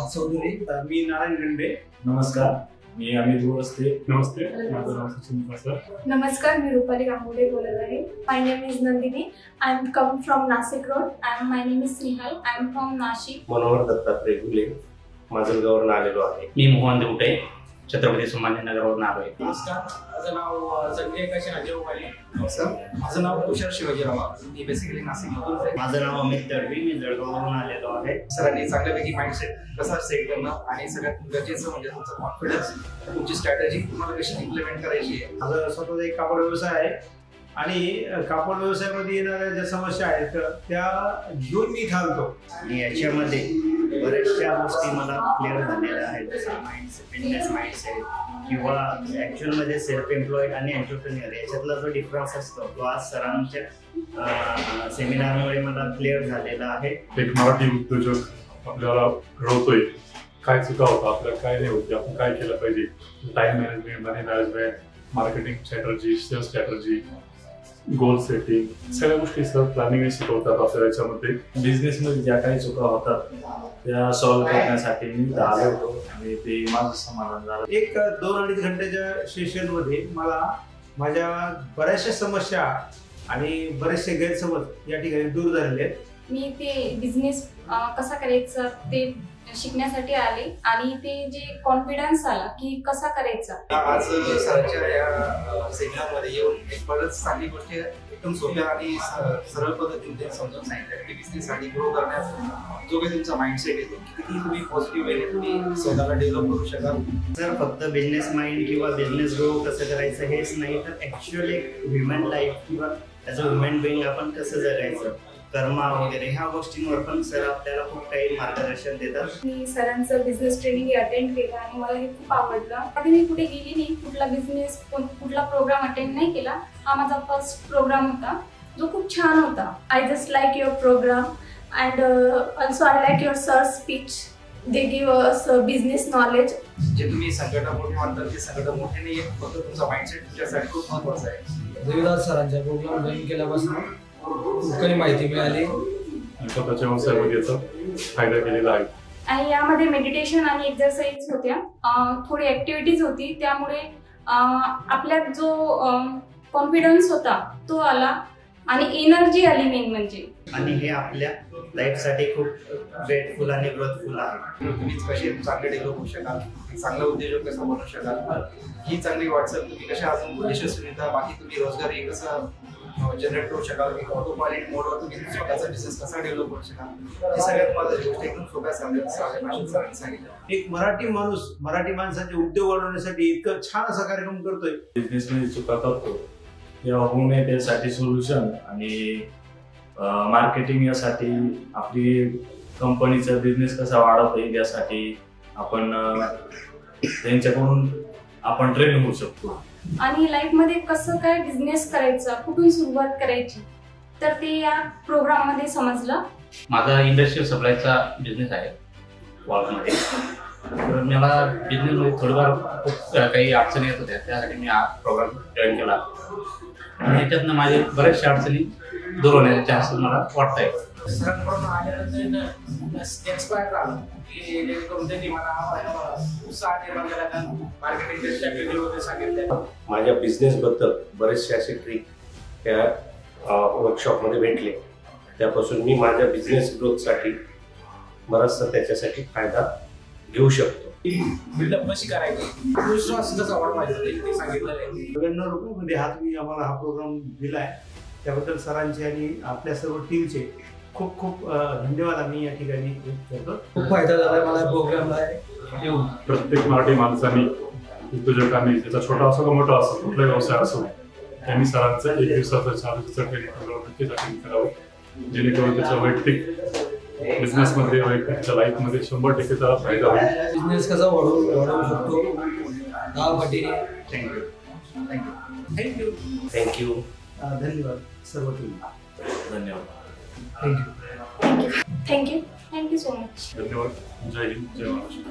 चौधरी. मी नारायण गंडे. नमस्कार, मी अमित गोरस्ते. नमस्ते, माझं नाव सचिन पासर. नमस्कार, मी रुपाली गांगुडे बोलत आहे. My name is Nandini. I am come from Nashik road. My name is Snehal. I am from Nashik. Manohar Dattatray Gule, माजलगावरून आलेलो आहे. मी मोहन देवटे, छत्रपती संभाजीनगरवरून आलो आहे. नमस्कार, माझं नाव संजय काशीनाथ उपाली. नमस्कार, माझं नाव तुषार शिवाजीराव. मी बेसिकली नाशिकमधून आहे. माझं नाव अमित दळवी, मी जळगाववरून आलेलो आहे. सरांनी चांगल्यापैकी माइंडसेट कसा सेट करणं आणि सगळ्यात गरजेचं म्हणजे तुमचा कॉन्फिडन्स, तुमची स्ट्रॅटेजी तुम्हाला कशी इम्प्लिमेंट करायची आहे. माझा स्वतःचा एक कापड व्यवसाय आहे आणि कापड व्यवसायामध्ये येणाऱ्या ज्या समस्या आहेत त्या घेऊन मी थांबतो. आणि याच्यामध्ये बऱ्याचशा गोष्टी मला क्लिअर झालेल्या आहेत, जसं माइंडसेट, बिझनेस माइंडसेट किंवा ॲक्च्युअलमध्ये सेल्फ एम्प्लॉईड आणि एंटरप्रेन्युअर याच्यातला जो डिफरन्स असतो तो आज सरांच्या सेमिनारमुळे मला क्लिअर झालेला आहे. एक मराठी उद्योजक आपल्याला घडवतोय. काय चुका होता आपल्याला, काय नाही होती, आपण काय केलं पाहिजे, time management, money management, marketing strategy, sales strategy, goal setting, सगळ्या गोष्टी सर प्लॅनिंग शिकवतात आपल्याला. याच्यामध्ये बिझनेसमध्ये ज्या काही चुका होतात त्या सॉल्व्ह करण्यासाठी मी आलो होतो आणि ते माझं समाधान झालं. एक 2-2.5 घंट्याच्या सेशनमध्ये मला माझ्या बऱ्याचशा समस्या आणि बरेचसे गैरसमज या ठिकाणी दूर झालेले आहेत. मी ते बिझनेस कसा करायचा ते शिकण्यासाठी आले आणि ते जे कॉन्फिडन्स आला की कसा करायचा. आज सरांच्या या सेमिनारमध्ये येऊन एक बरंच चांगली गोष्टी एकदम सोप्या आणि सरळ पद्धतीने समजून सांगितलं की बिझनेस आणि ग्रो करण्याचा जो काही तुमचा माइंडसेट आहे किती तुम्ही पॉझिटिव्ह वेने तुम्ही स्वतःला डेव्हलप करू शकाल. सर फक्त बिझनेस माइंड किंवा बिझनेस ग्रो कसं करायचं हेच नाही, तर ॲक्च्युअली एक ह्युमन लाईफ किंवा ॲज अ ह्युमन बिईंग आपण कसं जगायचं, कर्मा वगैरे ह्या गोष्टींवर पण सर आपल्याला खूप काही मार्गदर्शन देतात. मी सरांचं बिझनेस ट्रेनिंग अटेंड केलं आणि मला हे खूप आवडलं. आधी मी कुठे गेली नाही, कुठला बिझनेस कुठला प्रोग्राम अटेंड नाही केला. हा माझा फर्स्ट प्रोग्राम होता जो खूप छान होता. I just like your programme and also I like your sir speech. They give us business knowledge. जे तुम्ही संकट मोठे म्हणतात ते संकट मोठे नाही, फक्त तुमचा माइंडसेट तुमच्यासाठी खूप महत्त्वाचा आहे. देवीदास सरांच्या प्रोग्राम जॉईन केल्यापासून खूप काही माहिती मिळाली आणि स्वतःच्या व्यवसायामध्ये याचा फायदा केलेला आहे. आणि यामध्ये मेडिटेशन आणि एक्सरसाइज होत्या, थोडी ऍक्टिव्हिटीज होती. त्यामुळे आपल्यात जो कॉन्फिडन्स होता तो आला आणि एनर्जी आली मेन म्हणजे. आणि हे आपल्या लाईफसाठी खूप ग्रेटफुल आणि ग्रोथफुल आहे. तुम्ही कसे चांगले डेव्हलप होऊ शकाल, चांगला उद्योजक कसा बनू शकाल, ही चांगली वाटचाल तुम्ही कशा अजून यशस्वीरित्या बाकी तुम्ही रोजगारी कसं जनरेट करू शकाल, एक ऑटोपायलट मोडवर तुम्ही स्वतःचा बिझनेस कसा डेव्हलप करू शकाल, ही सगळ्यात महत्त्वाची गोष्ट एकदम सोप्या भाषेत सांगितलं. एक मराठी माणूस मराठी माणसाचे उद्योग वाढवण्यासाठी इतकं छान असा कार्यक्रम करतोय. बिझनेसमध्ये चुका करतो तेव्हा होऊ नये त्यासाठी सोल्युशन आणि मार्केटिंग यासाठी आपली कंपनीचा बिझनेस कसा वाढवता येईल यासाठी आपण त्यांच्याकडून आपण ट्रेन होऊ शकतो. आणि लाईफमध्ये कसं काय बिझनेस करायचा, कुठून सुरुवात करायची, तर ते या प्रोग्राम मध्ये समजलं. माझा इंडस्ट्रियल सप्लायचा बिझनेस आहे वॉलमध्ये. तर मला बिझनेसमध्ये थोडंफार खूप काही अडचणी येत होत्या, त्यासाठी मी हा प्रोग्राम जॉईन केला आणि याच्यातनं माझे बऱ्याचशा अडचणी दूर होण्याचे चान्सेस मला वाटत आहे. सरांकडून आल्यानंतर इन्स्पायर झालो की जेणेकरून त्यांनी मला उत्साह निर्माण केला. मार्केटिंग स्ट्रॅटेजीमध्ये सांगितलं. माझ्या बिझनेसबद्दल बरेचसे असे ट्रिक या वर्कशॉपमध्ये भेटले. त्यापासून मी माझ्या बिझनेस ग्रोथसाठी बराचसा त्याच्यासाठी फायदा घेऊ शकतो. बिल्डअप कशी करायची, विश्वास कसा वाढवायचा ते सांगितलं आहे. 99 रुपयामध्ये हा तुम्ही आम्हाला हा प्रोग्राम दिलाय त्याबद्दल सरांचे आणि आपल्या सर्व टीमचे खूप खूप धन्यवाद आम्ही या ठिकाणी करतो. खूप फायदा झाला मला प्रोग्रामला येऊन. प्रत्येक मराठी माणसांनी, उद्योजकांनी, त्याचा छोटा असो का मोठा असो, कुठला व्यवसाय असो, त्यांनी सरांचं 1 दिवसाचं 4 दिवसाचं ट्रेनिंग अटेंड करावं, जेणेकरून त्याच्या वैयक्तिक बिझनेसमध्ये वैयक्तिक लाईफमध्ये 100% त्याला फायदा होईल. बिझनेस कसा वाढवू शकतो 10 पटीने. थँक्यू. थँक्यू. धन्यवाद सर्व टीम. धन्यवाद. थँक्यू. Thank you so much. धन्यवाद. जय हिंद, जय महाराष्ट्र.